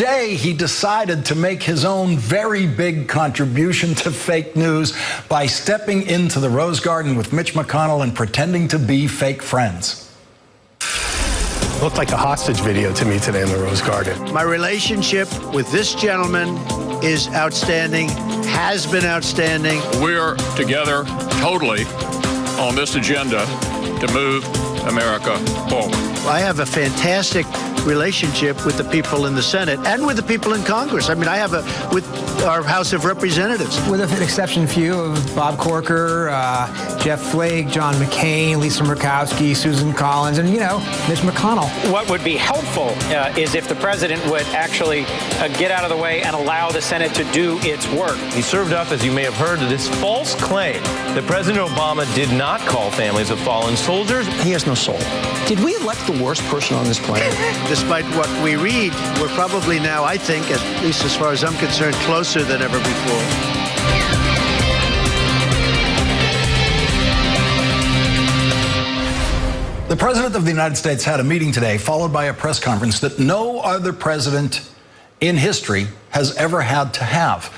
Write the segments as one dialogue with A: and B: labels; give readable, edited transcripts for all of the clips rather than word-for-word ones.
A: Today, he decided to make his own very big contribution to fake news by stepping into the Rose Garden with Mitch McConnell and pretending to be fake friends.
B: Looked like a hostage video to me today in the Rose Garden.
C: My relationship with this gentleman is outstanding, has been outstanding.
D: We're together totally on this agenda to move America forward.
C: I have a fantastic relationship with the people in the Senate and with the people in Congress. I mean, I have with our House of Representatives.
E: With an exception few of Bob Corker, Jeff Flake, John McCain, Lisa Murkowski, Susan Collins, and, Mitch McConnell.
F: What would be helpful is if the president would actually get out of the way and allow the Senate to do its work.
G: He served up, as you may have heard, this false claim that President Obama did not call families of fallen soldiers.
H: He has no soul. Did we elect the worst person on this planet?
C: Despite what we read, we're probably now, I think, at least as far as I'm concerned, closer than ever before.
A: The President of the United States had a meeting today, followed by a press conference that no other president in history has ever had to have.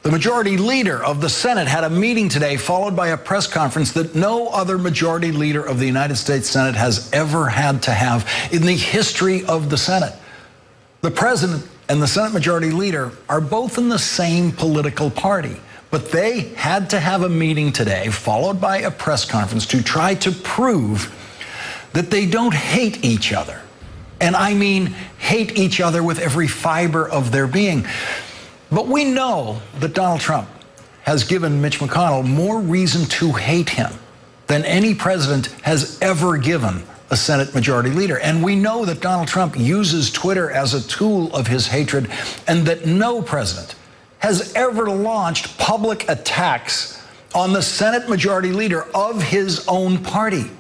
A: The majority leader of the Senate had a meeting today, followed by a press conference that no other majority leader of the United States Senate has ever had to have in the history of the Senate. The president and the Senate majority leader are both in the same political party, but they had to have a meeting today, followed by a press conference, to try to prove that they don't hate each other. And I mean hate each other with every fiber of their being. But we know that Donald Trump has given Mitch McConnell more reason to hate him than any president has ever given a Senate majority leader. And we know that Donald Trump uses Twitter as a tool of his hatred, and that no president has ever launched public attacks on the Senate majority leader of his own party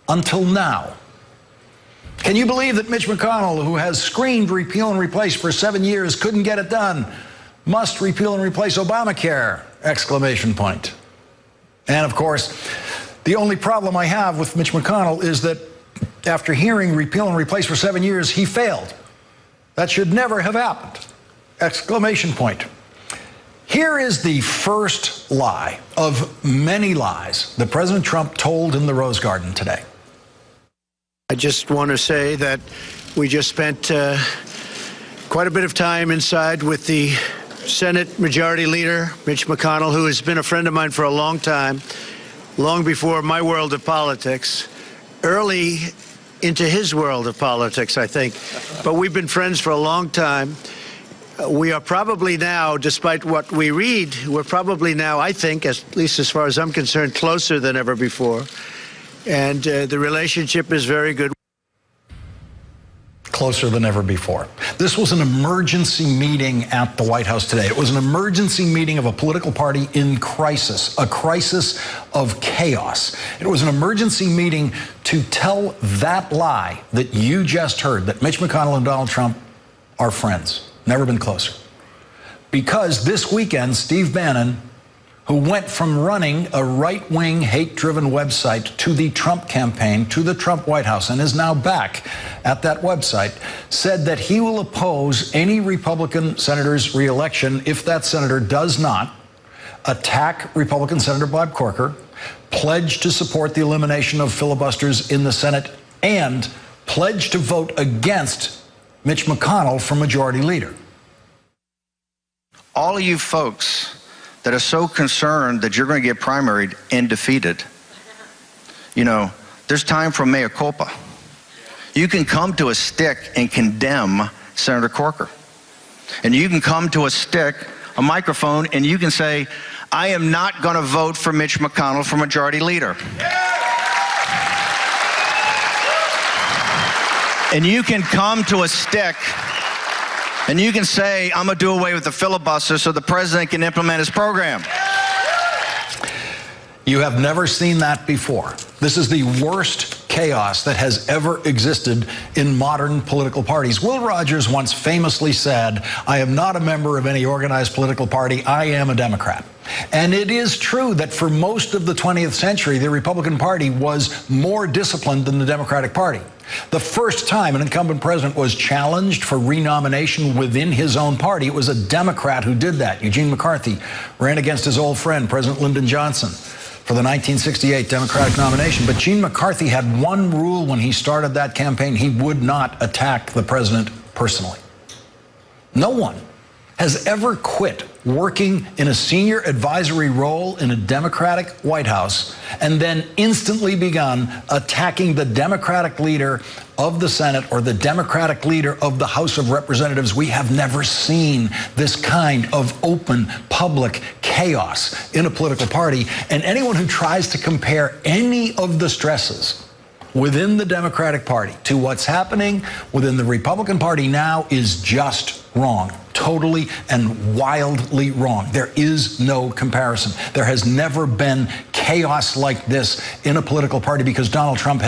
A: until now. Can you believe that Mitch McConnell, who has screamed repeal and replace for 7 years, couldn't get it done? Must repeal and replace Obamacare! Exclamation point. And of course, the only problem I have with Mitch McConnell is that after hearing repeal and replace for 7 years, he failed. That should never have happened! Exclamation point. Here is the first lie of many lies that President Trump told in the Rose Garden today.
C: I just want to say that we just spent quite a bit of time inside with the Senate Majority Leader, Mitch McConnell, who has been a friend of mine for a long time, long before my world of politics, early into his world of politics, I think. But we've been friends for a long time. We are probably now, despite what we read, we're probably now, I think, at least as far as I'm concerned, closer than ever before. And the relationship is very good.
A: Closer than ever before. This was an emergency meeting at the White House today. It was an emergency meeting of a political party in crisis, a crisis of chaos. It was an emergency meeting to tell that lie that you just heard, that Mitch McConnell and Donald Trump are friends. Never been closer. Because this weekend, Steve Bannon, who went from running a right-wing, hate-driven website to the Trump campaign, to the Trump White House, and is now back at that website, said that he will oppose any Republican senator's re-election if that senator does not attack Republican Senator Bob Corker, pledge to support the elimination of filibusters in the Senate, and pledge to vote against Mitch McConnell for majority leader.
I: All of you folks that are so concerned that you're going to get primaried and defeated, there's time for mea culpa. You can come to a stick and condemn Senator Corker. And you can come to a microphone, and you can say, I am not going to vote for Mitch McConnell for majority leader. And you can come to a stick and you can say, I'm going to do away with the filibuster so the president can implement his program.
A: You have never seen that before. This is the worst chaos that has ever existed in modern political parties. Will Rogers once famously said, I am not a member of any organized political party, I am a Democrat. And it is true that for most of the 20th century, the Republican Party was more disciplined than the Democratic Party. The first time an incumbent president was challenged for renomination within his own party, it was a Democrat who did that. Eugene McCarthy ran against his old friend, President Lyndon Johnson, for the 1968 Democratic nomination. But Gene McCarthy had one rule when he started that campaign. He would not attack the president personally. No one has ever quit working in a senior advisory role in a Democratic White House and then instantly begun attacking the Democratic leader of the Senate or the Democratic leader of the House of Representatives. We have never seen this kind of open public chaos in a political party. And anyone who tries to compare any of the stresses within the Democratic Party to what's happening within the Republican Party now is just wrong. Totally and wildly wrong. There is no comparison. There has never been chaos like this in a political party because Donald Trump has